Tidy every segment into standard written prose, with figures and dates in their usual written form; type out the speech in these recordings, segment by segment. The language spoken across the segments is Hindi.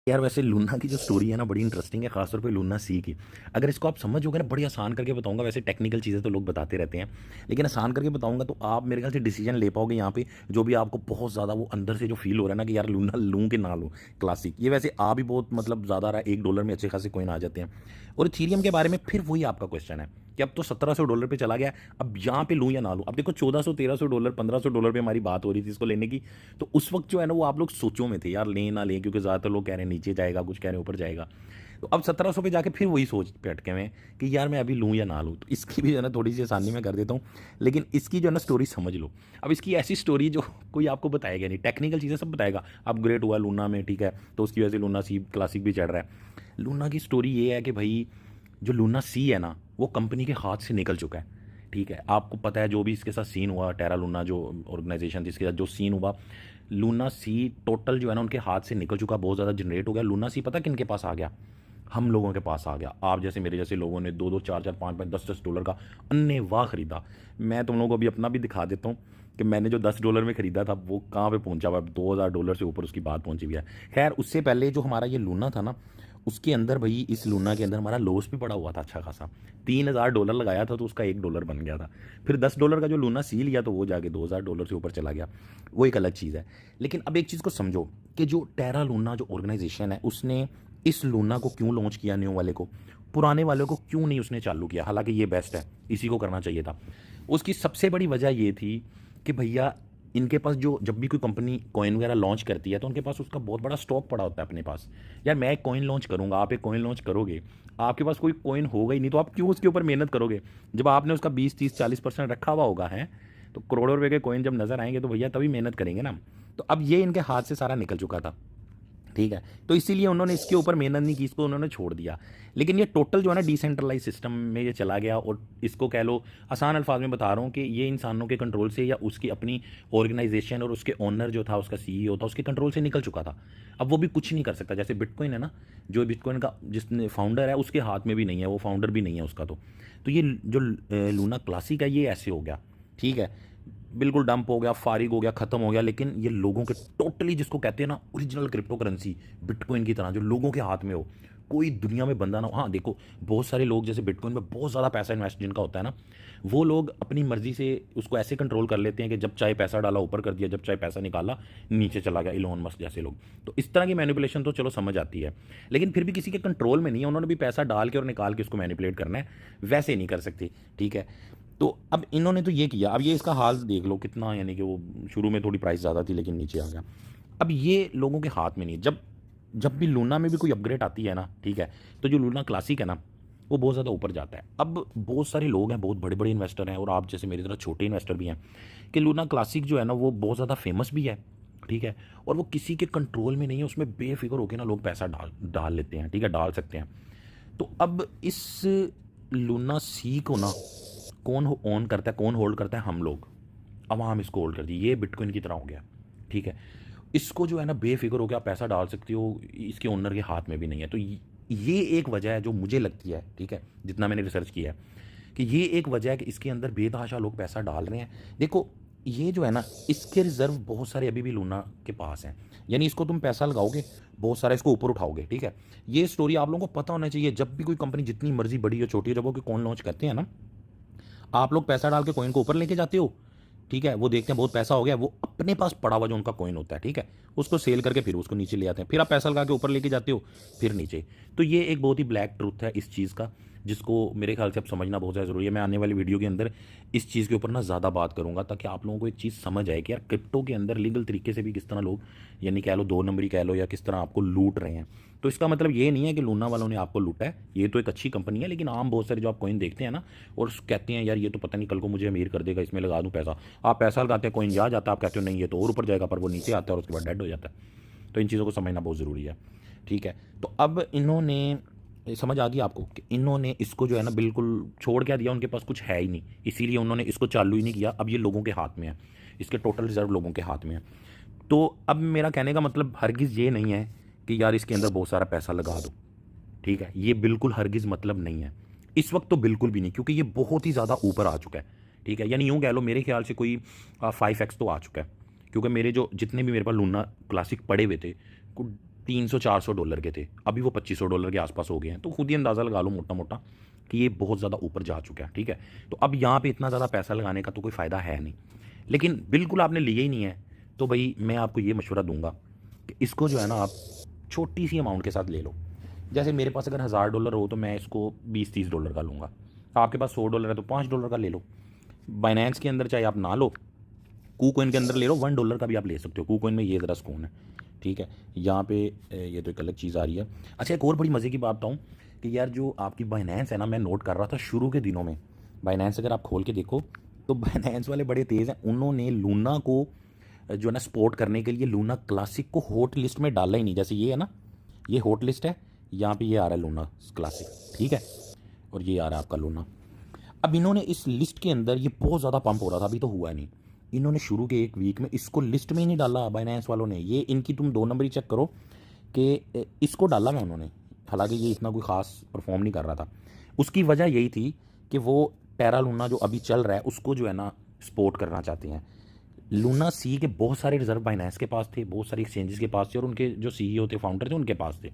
यार वैसे लूना की जो स्टोरी है ना बड़ी इंटरेस्टिंग है, खासतौर पे लूना सी की। अगर इसको आप समझोगे ना, बड़ी आसान करके बताऊंगा। वैसे टेक्निकल चीज़ें तो लोग बताते रहते हैं, लेकिन आसान करके बताऊंगा तो आप मेरे ख्याल से डिसीजन ले पाओगे यहाँ पे। जो भी आपको बहुत ज़्यादा वो अंदर से जो फील हो रहा है ना कि यार लूना लूँ कि ना लूँ, क्लासिक। ये वैसे आ भी बहुत मतलब ज़्यादा रहा है, $1 में अच्छे खासे कोइन आ जाते हैं। और इथीरियम के बारे में फिर वही आपका क्वेश्चन है कि अब तो $1700 पे चला गया, अब यहाँ पे लूँ या ना लूँ। अब देखो 1400 $1300 $1500 पे हमारी बात हो रही थी इसको लेने की। तो उस वक्त जो है ना वो आप लोग सोचों में थे यार लें ना लें, क्योंकि ज़्यादातर लोग कह रहे हैं नीचे जाएगा, कुछ कह रहे हैं ऊपर जाएगा। तो अब 1700 पे जाके फिर वही सोच पे अटके हुए हैं कि यार मैं अभी लूँ या ना लूँ। तो इसकी भी जो है ना थोड़ी सी आसानी में कर देता हूँ, लेकिन इसकी जो है ना स्टोरी समझ लो। अब इसकी ऐसी स्टोरी जो कोई आपको बताएगा नहीं, टेक्निकल चीज़ें सब बताएगा। अपग्रेड हुआ लूना में, ठीक है, तो उसकी वजह से लूना सी क्लासिक भी चढ़ रहा है। लूना की स्टोरी ये है कि भाई जो लूना सी है ना वो कंपनी के हाथ से निकल चुका है। ठीक है, आपको पता है जो भी इसके साथ सीन हुआ, टेरा लूना जो ऑर्गेनाइजेशन जिसके साथ जो सीन हुआ, लूना सी टोटल जो है ना उनके हाथ से निकल चुका, बहुत ज़्यादा जनरेट हो गया। लूना सी पता किन के पास आ गया? हम लोगों के पास आ गया। आप जैसे मेरे जैसे लोगों ने 2-2 4-4 5-5 10-10 डॉलर का अन्य वाह खरीदा। मैं तुम लोगों को अभी अपना भी दिखा देता हूँ कि मैंने जो $10 में खरीदा था वो कहाँ पे पहुंचा हुआ है। $2000 से ऊपर उसकी बात पहुंची हुई है। खैर उससे पहले जो हमारा ये लूना था ना, उसके अंदर भाई इस लूना के अंदर हमारा लॉस भी पड़ा हुआ था अच्छा खासा। $3000 लगाया था तो उसका $1 बन गया था। फिर $10 का जो लूना सी लिया तो वो जाके $2000 से ऊपर चला गया। वो एक अलग चीज़ है। लेकिन अब एक चीज़ को समझो कि जो टेरा लूना जो ऑर्गेनाइजेशन है उसने इस लूना को क्यों लॉन्च किया, न्यू वाले को, पुराने वाले को क्यों नहीं उसने चालू किया? हालांकि ये बेस्ट है, इसी को करना चाहिए था। उसकी सबसे बड़ी वजह ये थी कि भैया इनके पास जो जब भी कोई कंपनी कॉइन वगैरह लॉन्च करती है तो उनके पास उसका बहुत बड़ा स्टॉक पड़ा होता है अपने पास। यार मैं एक कॉइन लॉन्च करूंगा, आप एक कॉइन लॉन्च करोगे, आपके पास कोई कॉइन होगा ही नहीं, तो आप क्यों उसके ऊपर मेहनत करोगे? जब आपने उसका 20-30-40% रखा हुआ होगा है, तो करोड़ों रुपए के कॉइन जब नजर आएंगे तो भैया तभी मेहनत करेंगे ना। तो अब ये इनके हाथ से सारा निकल चुका था। ठीक है, तो इसीलिए उन्होंने इसके ऊपर मेहनत नहीं की, इसको उन्होंने छोड़ दिया। लेकिन ये टोटल जो है ना डिसेंट्रलाइज सिस्टम में ये चला गया, और इसको कह लो, आसान अल्फाज में बता रहा हूँ कि ये इंसानों के कंट्रोल से या उसकी अपनी ऑर्गेनाइजेशन और उसके ओनर जो था, उसका सीईओ था, उसके कंट्रोल से निकल चुका था। अब वो भी कुछ नहीं कर सकता। जैसे बिटकॉइन है ना, जो बिटकॉइन का जिसने फाउंडर है उसके हाथ में भी नहीं है, वो फाउंडर भी नहीं है उसका। तो ये जो लूना क्लासिक है ये ऐसे हो गया। ठीक है, बिल्कुल डंप हो गया, फारिग हो गया, खत्म हो गया। लेकिन ये लोगों के टोटली जिसको कहते हैं ना ओरिजिनल क्रिप्टो करेंसी, बिटकॉइन की तरह जो लोगों के हाथ में हो, कोई दुनिया में बंदा ना हो। हाँ देखो, बहुत सारे लोग जैसे बिटकॉइन में बहुत ज़्यादा पैसा इन्वेस्ट जिनका होता है ना, वो लोग अपनी मर्जी से उसको ऐसे कंट्रोल कर लेते हैं कि जब चाहे पैसा डाला ऊपर कर दिया, जब चाहे पैसा निकाला नीचे चला गया, इलोन मस्क जैसे लोग। तो इस तरह की मैनिपुलेशन तो चलो समझ आती है, लेकिन फिर भी किसी के कंट्रोल में नहीं है, उन्होंने भी पैसा डाल के और निकाल के उसको मैनिपुलेट करना है, वैसे नहीं कर सकते। ठीक है, तो अब इन्होंने तो ये किया। अब ये इसका हाल देख लो कितना, यानी कि वो शुरू में थोड़ी प्राइस ज़्यादा थी लेकिन नीचे आ गया। अब ये लोगों के हाथ में नहीं है। जब जब भी लूना में भी कोई अपग्रेड आती है ना, ठीक है, तो जो लूना क्लासिक है ना वो बहुत ज़्यादा ऊपर जाता है। अब बहुत सारे लोग हैं, बहुत बड़े बड़े इन्वेस्टर हैं, और आप जैसे मेरी तरह छोटे इन्वेस्टर भी हैं, कि लूना क्लासिक जो है ना वो बहुत ज़्यादा फेमस भी है। ठीक है, और वो किसी के कंट्रोल में नहीं है, उसमें बेफिक्र होकर ना लोग पैसा डाल डाल लेते हैं। ठीक है, डाल सकते हैं। तो अब इस लूना सी को ना कौन ऑन करता है, कौन होल्ड करता है? हम लोग, अवाम इसको होल्ड करती है। ये बिटकॉइन की तरह हो गया। ठीक है, इसको जो है ना बेफिक्र हो के आप पैसा डाल सकते हो, इसके ओनर के हाथ में भी नहीं है। तो ये एक वजह है जो मुझे लगती है, ठीक है, जितना मैंने रिसर्च किया है, कि ये एक वजह है कि इसके अंदर बेतहाशा लोग पैसा डाल रहे हैं। देखो ये जो है ना, इसके रिजर्व बहुत सारे अभी भी लूना के पास हैं। यानी इसको तुम पैसा लगाओगे, बहुत सारा इसको ऊपर उठाओगे। ठीक है, ये स्टोरी आप लोगों को पता होना चाहिए। जब भी कोई कंपनी जितनी मर्जी बड़ी हो छोटी हो, जब वो कोई कॉइन लॉन्च करते हैं ना, आप लोग पैसा डाल के कॉइन को ऊपर लेके जाते हो। ठीक है, वो देखते हैं बहुत पैसा हो गया, वो अपने पास पड़ा हुआ जो उनका कॉइन होता है, ठीक है, उसको सेल करके फिर उसको नीचे ले आते हैं। फिर आप पैसा लगा के ऊपर लेके जाते हो, फिर नीचे। तो ये एक बहुत ही ब्लैक ट्रूथ है इस चीज़ का, जिसको मेरे ख्याल से अब समझना बहुत ज़्यादा ज़रूरी है। मैं आने वाली वीडियो के अंदर इस चीज़ के ऊपर ना ज़्यादा बात करूँगा, ताकि आप लोगों को एक चीज़ समझ आए कि यार क्रिप्टो के अंदर लीगल तरीके से भी किस तरह लोग, यानी कह लो 2 नंबरी कह लो, या किस तरह आपको लूट रहे हैं। तो इसका मतलब ये नहीं है कि लूना वालों ने आपको लूटा है, ये तो एक अच्छी कंपनी है। लेकिन आम बहुत सारे जो आप कॉइन देखते हैं ना, और कहते हैं यार ये तो पता नहीं कल को मुझे अमीर कर देगा, इसमें लगा दूं पैसा। आप पैसा लगाते हैं, कॉइन जा जाता है, आप कहते हो नहीं ये तो और ऊपर जाएगा, पर वो नीचे आता है और उसके बाद डेड हो जाता है। तो इन चीज़ों को समझना बहुत ज़रूरी है। ठीक है, तो अब इन्होंने, समझ आ गई आपको कि इन्होंने इसको जो है ना बिल्कुल छोड़ क्या दिया, उनके पास कुछ है ही नहीं, इसीलिए उन्होंने इसको चालू ही नहीं किया। अब ये लोगों के हाथ में है, इसके टोटल रिजर्व लोगों के हाथ में है। तो अब मेरा कहने का मतलब हरगिज़ ये नहीं है कि यार इसके अंदर बहुत सारा पैसा लगा दो। ठीक है, ये बिल्कुल हरगिज़ मतलब नहीं है, इस वक्त तो बिल्कुल भी नहीं, क्योंकि ये बहुत ही ज़्यादा ऊपर आ चुका है। ठीक है, यानी यूँ कह लो मेरे ख्याल से कोई 5x तो आ चुका है। क्योंकि मेरे जो जितने भी मेरे पास लूना क्लासिक पड़े हुए थे, $300-400 के थे, अभी वो $2500 के आसपास हो गए हैं। तो खुद ही अंदाज़ा लगा लो मोटा मोटा कि ये बहुत ज़्यादा ऊपर जा चुका है। ठीक है, तो अब यहाँ पे इतना ज़्यादा पैसा लगाने का तो कोई फ़ायदा है नहीं। लेकिन बिल्कुल आपने लिया ही नहीं है तो भाई मैं आपको ये मशवरा दूंगा कि इसको जो है ना आप छोटी सी अमाउंट के साथ ले लो। जैसे मेरे पास अगर $1000 हो तो मैं इसको $20-30 का लूँगा। आपके पास $100 है तो $5 का ले लो। बाइनेंस के अंदर चाहे आप ना लो, कूकॉइन के अंदर ले लो, $1 का भी आप ले सकते हो। कूकॉइन में ये ज़रा सुकून है। ठीक है, यहाँ पे ये तो एक अलग चीज़ आ रही है। अच्छा, एक और बड़ी मज़े की बात बताऊँ कि यार जो आपकी बाइनेंस है ना, मैं नोट कर रहा था शुरू के दिनों में, बाइनेंस अगर आप खोल के देखो तो बाइनेंस वाले बड़े तेज़ हैं। उन्होंने लूना को जो है ना सपोर्ट करने के लिए लूना क्लासिक को हॉट लिस्ट में डाला ही नहीं। जैसे ये है ना, ये हॉट लिस्ट है, यहाँ पे ये आ रहा है लूना क्लासिक, ठीक है, और ये आ रहा है आपका लूना। अब इन्होंने इस लिस्ट के अंदर, ये बहुत ज़्यादा पंप हो रहा था, अभी तो हुआ नहीं, इन्होंने शुरू के एक वीक में इसको लिस्ट में ही नहीं डाला बाइनेंस वालों ने। ये इनकी तुम 2 नंबर ही चेक करो कि इसको डाला मैं उन्होंने, हालांकि ये इतना कोई ख़ास परफॉर्म नहीं कर रहा था। उसकी वजह यही थी कि वो टेरा लूना जो अभी चल रहा है उसको जो है ना सपोर्ट करना चाहते हैं। लूना सी के बहुत सारे रिजर्व बाइनेंस के पास थे, बहुत सारी एक्सचेंजेस के पास थे, और उनके जो सीईओ थे, फाउंडर थे, उनके पास थे।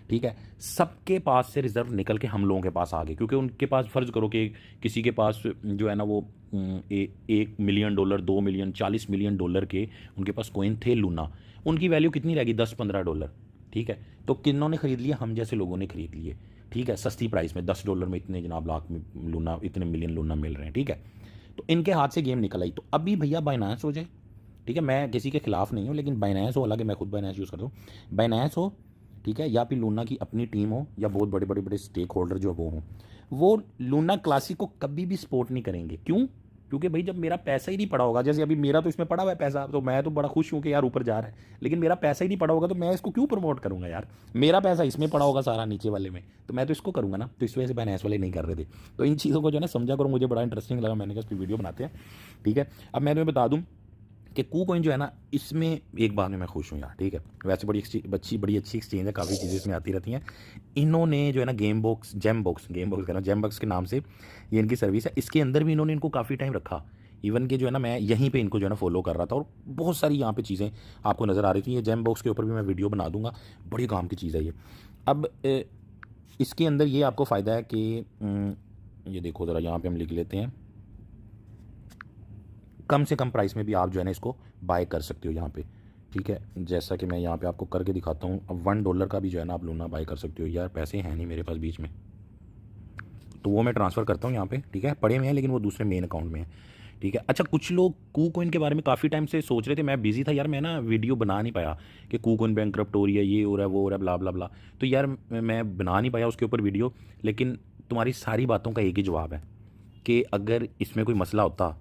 ठीक है, सबके पास से रिजर्व निकल के हम लोगों के पास आ गए, क्योंकि उनके पास फ़र्ज़ करो कि किसी के पास जो है ना वो $1 मिलियन, $2 मिलियन, $40 मिलियन के उनके पास कॉइन थे लूना। उनकी वैल्यू कितनी रहेगी? $10-15। ठीक है, तो किन्नों ने ख़रीद लिया? हम जैसे लोगों ने ख़रीद लिए। ठीक है, सस्ती प्राइस में $10 में इतने जनाब लाख लूना, इतने मिलियन लूना मिल रहे हैं। ठीक है, तो इनके हाथ से गेम निकल आई। तो अभी भैया बाइनेंस हो जाए, ठीक है, मैं किसी के खिलाफ नहीं हूँ, लेकिन बाइनेंस हो, हालांकि मैं खुद बाइनेंस यूज़ करता हूँ, बाइनेंस हो, ठीक है, या फिर लूना की अपनी टीम हो, या बहुत बड़े बड़े बड़े स्टेक होल्डर जो वो हों, वो लूना क्लासिक को कभी भी सपोर्ट नहीं करेंगे। क्यों? क्योंकि भाई जब मेरा पैसा ही नहीं पड़ा होगा, जैसे अभी मेरा तो इसमें पड़ा हुआ है पैसा, तो मैं तो बड़ा खुश हूँ कि यार ऊपर जा रहा है, लेकिन मेरा पैसा ही नहीं पड़ा होगा तो मैं इसको क्यों प्रमोट करूँगा यार? मेरा पैसा इसमें पड़ा होगा सारा नीचे वाले में, तो मैं तो इसको करूँगा ना। तो इस वजह से बाइनेंस वाले नहीं कर रहे थे। तो इन चीज़ों को जो है ना समझा करो, मुझे बड़ा इंटरेस्टिंग लगा, मैंने कहा इस पर वीडियो बनाते हैं। ठीक है, अब मैं तुम्हें बता दूँ कि कूकॉइन जो है ना, इसमें एक बात में मैं खुश हूँ यार। ठीक है, वैसे बड़ी अच्छी एक्सचेंज है, काफ़ी चीज़ें इसमें आती रहती हैं। इन्होंने जो है ना गेम बॉक्स के नाम से ये इनकी सर्विस है, इसके अंदर भी इन्होंने इनको काफ़ी टाइम रखा। इवन कि जो है ना मैं यहीं पे इनको जो है ना फॉलो कर रहा था, और बहुत सारी यहाँ पे चीज़ें आपको नज़र आ रही थी। ये जेम बॉक्स के ऊपर भी मैं वीडियो बना दूंगा, बड़ी काम की चीज़ है ये। अब इसके अंदर ये आपको फ़ायदा है कि ये देखो ज़रा, यहाँ पर हम लिख लेते हैं, कम से कम प्राइस में भी आप जो है ना इसको बाय कर सकते हो यहाँ पे। ठीक है, जैसा कि मैं यहाँ पे आपको करके दिखाता हूँ। अब $1 का भी जो है ना आप लूना बाय कर सकते हो। यार पैसे हैं नहीं मेरे पास बीच में, तो वो मैं ट्रांसफ़र करता हूँ यहाँ पे। ठीक है, पड़े हुए हैं लेकिन वो दूसरे मेन अकाउंट में है। ठीक है, अच्छा, कुछ लोग कूकॉइन के बारे में काफ़ी टाइम से सोच रहे थे, मैं बिज़ी था यार, मैं ना वीडियो बना नहीं पाया कि कूकॉइन बैंकरप्ट हो रही है, ये हो रहा है, वो हो रहा है, ब्ला ब्ला ब्ला। तो यार मैं बना नहीं पाया उसके ऊपर वीडियो, लेकिन तुम्हारी सारी बातों का एक ही जवाब है कि अगर इसमें कोई मसला होता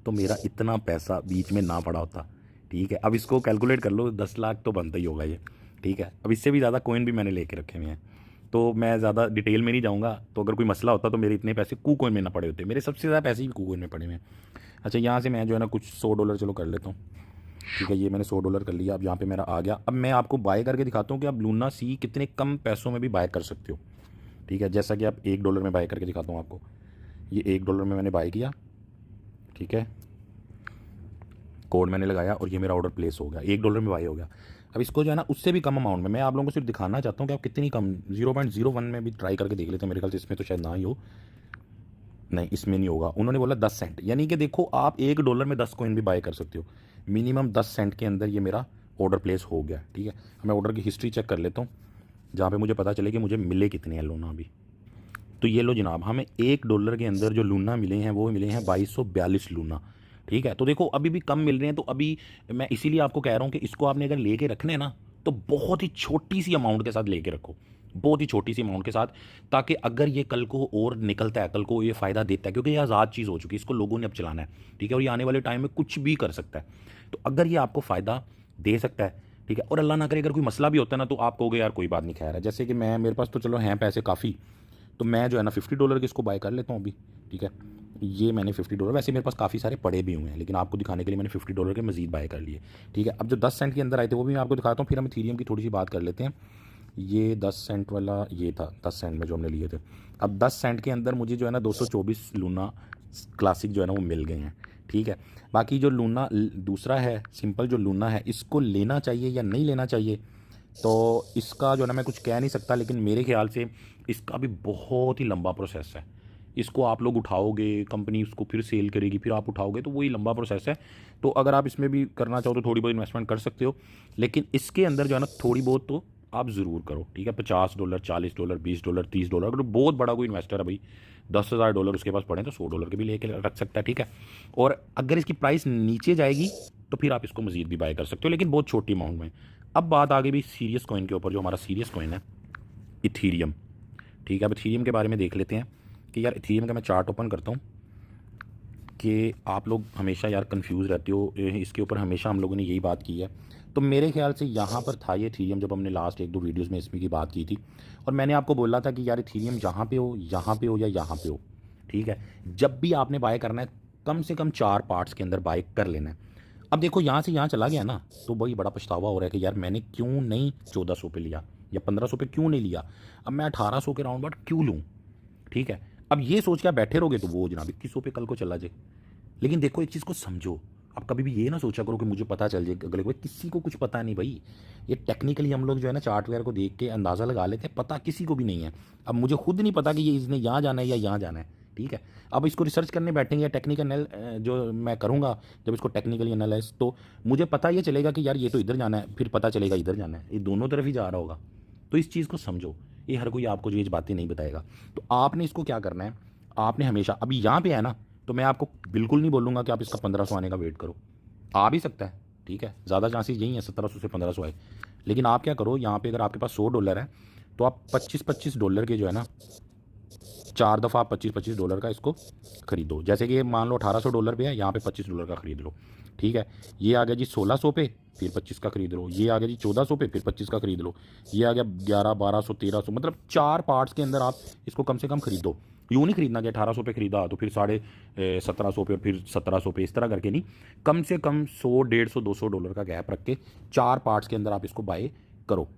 तो मेरा इतना पैसा बीच में ना पड़ा होता। ठीक है, अब इसको कैलकुलेट कर लो, 10 लाख तो बनता ही होगा ये। ठीक है, अब इससे भी ज़्यादा कॉइन भी मैंने लेके रखे हुए हैं, तो मैं ज़्यादा डिटेल में नहीं जाऊँगा। तो अगर कोई मसला होता तो मेरे इतने पैसे कूकॉइन में ना पड़े होते, मेरे सबसे ज़्यादा पैसे भी कूकॉइन में पड़े हुए हैं। अच्छा, यहाँ से मैं जो है ना कुछ $100 चलो कर लेता हूँ। ठीक है, ये मैंने $100 कर लिया। अब यहाँ पे मेरा आ गया। अब मैं आपको बाय करके दिखाता हूँ कि आप लूना सी कितने कम पैसों में भी बाय कर सकते हो। ठीक है, जैसा कि आप $1 में बाय करके दिखाता हूँ आपको। ये $1 में मैंने बाय किया, ठीक है, कोड मैंने लगाया और ये मेरा ऑर्डर प्लेस हो गया, $1 में बाय हो गया। अब इसको जो है ना उससे भी कम अमाउंट में मैं आप लोगों को सिर्फ दिखाना चाहता हूँ कि आप कितनी कम, 0.01 में भी ट्राई करके देख लेते हैं। मेरे ख्याल से इसमें तो शायद ना ही हो, नहीं इसमें नहीं होगा। उन्होंने बोला 10 सेंट, यानी कि देखो आप $1 में 10 कॉइन भी बाय कर सकते हो। मिनिमम 10 सेंट के अंदर ये मेरा ऑर्डर प्लेस हो गया। ठीक है, मैं ऑर्डर की हिस्ट्री चेक कर लेता हूँ, जहाँ पे मुझे पता चले कि मुझे मिले कितने हैं लूना अभी। तो ये लो जनाब, हमें $1 के अंदर जो लूना मिले हैं वो मिले हैं 2242 लूना। ठीक है, तो देखो अभी भी कम मिल रहे हैं। तो अभी मैं इसीलिए आपको कह रहा हूँ कि इसको आपने अगर लेके रखने ना, तो बहुत ही छोटी सी अमाउंट के साथ लेके रखो, बहुत ही छोटी सी अमाउंट के साथ, ताकि अगर ये कल को और निकलता है, कल को ये फ़ायदा देता है, क्योंकि ये आज़ाद चीज़ हो चुकी है, इसको लोगों ने अब चलाना है। ठीक है, और ये आने वाले टाइम में कुछ भी कर सकता है। तो अगर ये आपको फ़ायदा दे सकता है, ठीक है, और अल्लाह ना करे अगर कोई मसला भी होता है ना, तो आप कहोगे यार कोई बात नहीं, खैर है। जैसे कि मैं, मेरे पास तो चलो हैं पैसे काफ़ी, तो मैं जो है ना $50 के इसको बाय कर लेता हूँ अभी। ठीक है, ये मैंने $50, वैसे मेरे पास काफ़ी सारे पड़े भी हुए हैं, लेकिन आपको दिखाने के लिए मैंने $50 के मज़ीद बाय कर लिए। ठीक है, अब जो 10 सेंट के अंदर आए थे वो भी मैं आपको दिखाता हूँ। फिर हम इथेरियम की थोड़ी सी बात कर लेते हैं। ये 10 सेंट वाला ये था, 10 सेंट में जो हमने लिए थे। अब 10 सेंट के अंदर मुझे जो है ना 224 लूना क्लासिक जो है ना वो मिल गए हैं। ठीक है, बाकी जो लूना दूसरा है, सिंपल जो लूना है, इसको लेना चाहिए या नहीं लेना चाहिए, तो इसका जो है ना मैं कुछ कह नहीं सकता, लेकिन मेरे ख्याल से इसका भी बहुत ही लंबा प्रोसेस है। इसको आप लोग उठाओगे, कंपनी उसको फिर सेल करेगी, फिर आप उठाओगे, तो वही लंबा प्रोसेस है। तो अगर आप इसमें भी करना चाहो तो थोड़ी बहुत इन्वेस्टमेंट कर सकते हो, लेकिन इसके अंदर जो है ना थोड़ी बहुत तो आप ज़रूर करो, ठीक है। $50, $40, $20, $30, अगर बहुत बड़ा कोई इन्वेस्टर है भाई, $10,000 उसके पास पड़े तो $100 के भी लेके रख सकता है, ठीक है। और अगर इसकी प्राइस नीचे जाएगी तो फिर आप इसको मज़ीद भी बाय कर सकते हो, लेकिन बहुत छोटी अमाउंट में। अब बात आ गई भी सीरियस कॉइन के ऊपर, जो हमारा सीरियस कॉइन है इथीरियम, ठीक है। अब इथीरियम के बारे में देख लेते हैं कि यार इथीरियम का मैं चार्ट ओपन करता हूँ कि आप लोग हमेशा यार कंफ्यूज रहते हो इसके ऊपर, हमेशा हम लोगों ने यही बात की है। तो मेरे ख्याल से यहाँ पर था ये इथीरियम, जब हमने लास्ट 1-2 वीडियोस में इसमें की बात की थी, और मैंने आपको बोला था कि यार इथीरियम यहाँ पे हो, यहाँ पे हो या यहाँ पे हो, ठीक है। जब भी आपने बाय करना है कम से कम 4 पार्ट्स के अंदर बाय कर लेना है। अब देखो यहाँ से यहाँ चला गया ना, तो वही बड़ा पछतावा हो रहा है कि यार मैंने क्यों नहीं 1400 पे लिया या 1500 पे क्यों नहीं लिया, अब मैं 1800 के राउंड अबाउट क्यों लूँ, ठीक है। अब ये सोच के आप बैठे रहोगे तो वो जनाब 2100 पे कल को चला जाए। लेकिन देखो एक चीज़ को समझो, आप कभी भी ये ना सोचा करो कि मुझे पता चल जाए अगले को, किसी को कुछ पता नहीं भाई। ये टेक्निकली हम लोग जो है ना चार्ट वगैरह को देख के अंदाज़ा लगा लेते हैं, पता किसी को भी नहीं है। अब मुझे खुद नहीं पता कि ये इसने यहाँ जाना है या यहाँ जाना है, ठीक है। अब इसको रिसर्च करने बैठेंगे या टेक्निकल जो मैं करूँगा जब इसको टेक्निकली एनालाइज, तो मुझे पता ये चलेगा कि यार ये तो इधर जाना है, फिर पता चलेगा इधर जाना है, ये दोनों तरफ ही जा रहा होगा। तो इस चीज़ को समझो, ये हर कोई आपको जो ये बातें नहीं बताएगा। तो आपने इसको क्या करना है, आपने हमेशा अभी यहाँ पे है ना, तो मैं आपको बिल्कुल नहीं बोलूँगा कि आप इसका 1500 आने का वेट करो, आ भी सकता है, ठीक है। ज़्यादा चांसेस यही है 1700 से 1500 आए। लेकिन आप क्या करो, यहाँ पे अगर आपके पास $100 है तो आप $25-25 के जो है ना 4 दफ़ा आप $25-25 का इसको खरीदो। जैसे कि ये मान लो $1800 पे है, यहाँ पे $25 का खरीद लो, ठीक है। ये आ गया जी 1600 पे, फिर 25 का खरीद लो। ये आ गया जी 1400 पे, फिर 25 का खरीद लो। ये आ गया 11, 1200, 1300, मतलब 4 पार्ट्स के अंदर आप इसको कम से कम खरीदो। यूँ नहीं खरीदना कि 1800 पे खरीदा तो फिर 1750 पे और फिर 1700 पे, इस तरह करके नहीं। कम से कम 100, 150, $200 का गैप रख के 4 पार्ट्स के अंदर आप इसको बाय करो,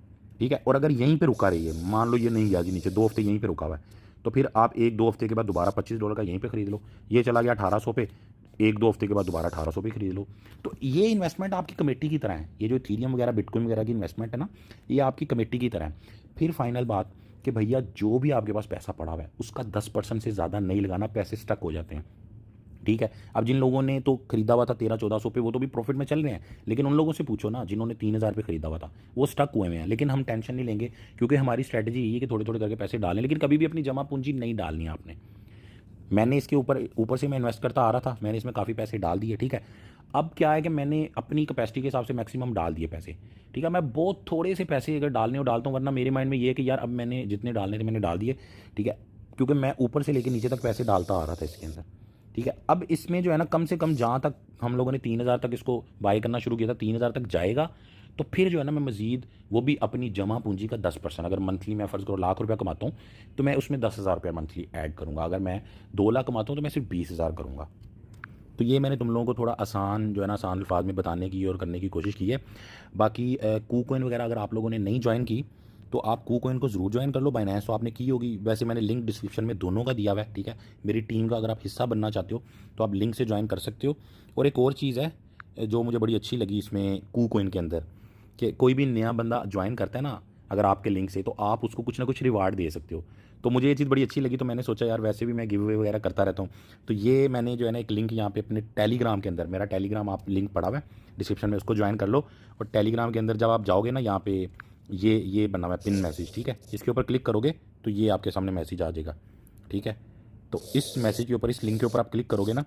ठीक है। और अगर यहीं पे रुका रही है, मान लो ये नहीं गया जी नीचे, 2 हफ्ते यहीं पे रुका हुआ है, तो फिर आप 1-2 हफ्ते के बाद दोबारा $25 का यहीं पे खरीद लो। ये चला गया 1800 पे, 1-2 हफ्ते के बाद दोबारा 1800 पे खरीद लो। तो ये इन्वेस्टमेंट आपकी कमेटी की तरह है। ये जो इथीरियम वगैरह बिटकॉइन वगैरह की इन्वेस्टमेंट है ना, ये आपकी कमेटी की तरह है। फिर फाइनल बात कि भैया जो भी आपके पास पैसा पड़ा हुआ है उसका 10% से ज़्यादा नहीं लगाना, पैसे स्टक हो जाते हैं, ठीक है। अब जिन लोगों ने तो खरीदा हुआ था 1300-1400 पे, वो तो भी प्रॉफिट में चल रहे हैं, लेकिन उन लोगों से पूछो ना जिन्होंने 3000 पे खरीदा हुआ था, वो स्टक हुए हुए हैं। लेकिन हम टेंशन नहीं लेंगे, क्योंकि हमारी स्ट्रैटेजी यही है कि थोड़े थोड़े करके पैसे डालें, लेकिन कभी भी अपनी जमा पूंजी नहीं डालनी है आपने। मैंने इसके ऊपर ऊपर से मैं इन्वेस्ट करता आ रहा था, मैंने इसमें काफ़ी पैसे डाल दिए, ठीक है। अब क्या है कि मैंने अपनी कैपेसिटी के हिसाब से मैक्सिमम डाल दिए पैसे, ठीक है। मैं बहुत थोड़े से पैसे अगर डालने हो डालता हूँ, वरना मेरे माइंड में ये है कि यार अब मैंने जितने डालने थे मैंने डाल दिए, ठीक है। क्योंकि मैं ऊपर से लेकर नीचे तक पैसे डालता आ रहा था इसके अंदर, ठीक है। अब इसमें जो है ना कम से कम जहाँ तक हम लोगों ने 3000 तक इसको बाय करना शुरू किया था, 3000 तक जाएगा, तो फिर जो है ना मैं मज़ीद वो भी अपनी जमा पूंजी का 10%, अगर मंथली मैं फ़र्ज़ करो ₹1,00,000 कमाता हूँ तो मैं उसमें ₹10,000 मंथली ऐड करूँगा। अगर मैं 2 लाख कमाता हूँ तो मैं सिर्फ 20,000 करूँगा। तो ये मैंने तुम लोगों को थोड़ा आसान जो है ना आसान अल्फाज में बताने की और करने की कोशिश की है। बाकी कूकॉइन वगैरह अगर आप लोगों ने नहीं ज्वाइन की तो आप कूकॉइन को ज़रूर ज्वाइन कर लो। बाइनेंस तो आपने की होगी, वैसे मैंने लिंक डिस्क्रिप्शन में दोनों का दिया हुआ है, ठीक है। मेरी टीम का अगर आप हिस्सा बनना चाहते हो तो आप लिंक से ज्वाइन कर सकते हो। और एक और चीज़ है जो मुझे बड़ी अच्छी लगी इसमें कूकॉइन के अंदर, कि कोई भी नया बंदा ज्वाइन करता है ना अगर आपके लिंक से, तो आप उसको कुछ ना कुछ रिवार्ड दे सकते हो। तो मुझे ये चीज़ बड़ी अच्छी लगी, तो मैंने सोचा यार वैसे भी मैं गिव अवे वगैरह करता रहता हूँ, तो ये मैंने जो है ना एक लिंक यहाँ पे अपने टेलीग्राम के अंदर, मेरा टेलीग्राम आप लिंक पड़ा हुआ है डिस्क्रिप्शन में, उसको ज्वाइन कर लो। और टेलीग्राम के अंदर जब आप जाओगे ना, यहाँ पे ये बना हुआ है पिन मैसेज, ठीक है। इसके ऊपर क्लिक करोगे तो ये आपके सामने मैसेज आ जाएगा, ठीक है। तो इस मैसेज के ऊपर, इस लिंक के ऊपर आप क्लिक करोगे ना,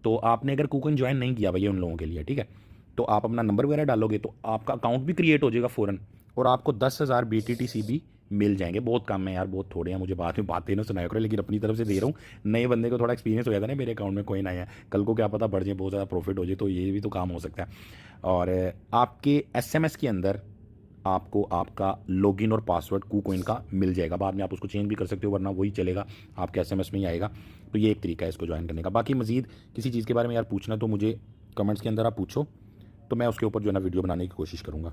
तो आपने अगर कूकॉइन ज्वाइन नहीं किया भैया उन लोगों के लिए, ठीक है, तो आप अपना नंबर वगैरह डालोगे तो आपका अकाउंट भी क्रिएट हो जाएगा फ़ौरन, और आपको 10,000 BTTC भी मिल जाएंगे। बहुत कम है यार, बहुत थोड़े हैं, मुझे बाद में बातें ना सुनाया करो, लेकिन अपनी तरफ से दे रहा हूँ। नए बंदे को थोड़ा एक्सपीरियंस हो जाता है ना, मेरे अकाउंट में कोई ना है, कल को क्या पता बढ़ जाए, बहुत ज़्यादा प्रॉफिट हो जाए, तो ये भी तो काम हो सकता है। और आपके SMS के अंदर आपको आपका लॉगिन और पासवर्ड कूकॉइन का मिल जाएगा। बाद में आप उसको चेंज भी कर सकते हो, वरना वही चलेगा, आपके SMS में ही आएगा। तो ये एक तरीका है इसको ज्वाइन करने का। बाकी मज़ीद किसी चीज़ के बारे में यार पूछना तो मुझे कमेंट्स के अंदर आप पूछो, तो मैं उसके ऊपर जो है ना वीडियो बनाने की कोशिश करूँगा।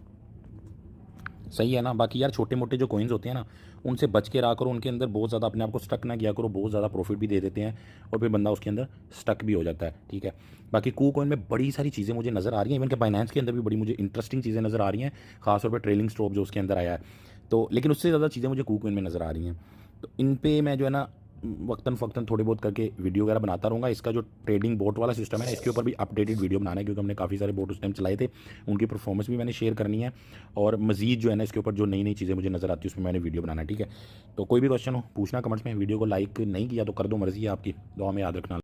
सही है ना। बाकी यार छोटे मोटे जो कॉइन्स होते हैं ना, उनसे बच के रहा करो, उनके अंदर बहुत ज़्यादा अपने आप को स्टक ना किया करो, बहुत ज़्यादा प्रॉफिट भी दे देते हैं और फिर बंदा उसके अंदर स्टक भी हो जाता है, ठीक है। बाकी कू कॉइन में बड़ी सारी चीज़ें मुझे नज़र आ रही हैं, इवन के बाइनेंस के अंदर भी बड़ी मुझे इंटरेस्टिंग चीज़ें नज़र आ रही हैं, खासतौर पर ट्रेलिंग स्टॉप जो उसके अंदर आया है। तो लेकिन उससे ज़्यादा चीज़ें मुझे कू कॉइन में नज़र आ रही हैं। तो इन पे मैं जो है ना वक्तन फ़क्तन थोड़े बहुत करके वीडियो वगैरह बनाता रहूँगा। इसका जो ट्रेडिंग बोट वाला सिस्टम है ना, इसके ऊपर भी अपडेटेड वीडियो बनाना है, क्योंकि हमने काफ़ी सारे बोट उस टाइम चलाए थे, उनकी परफॉर्मेंस भी मैंने शेयर करनी है। और मज़ीद जो है ना इसके ऊपर जो नई नई चीज़ें मुझे नज़र आती है उसमें मैंने वीडियो बनाना है, ठीक है। तो कोई भी क्वेश्चन हो पूछना कमेंट्स में, वीडियो को लाइक नहीं किया तो कर दो, मर्ज़ी है आपकी, दुआ में याद रखना।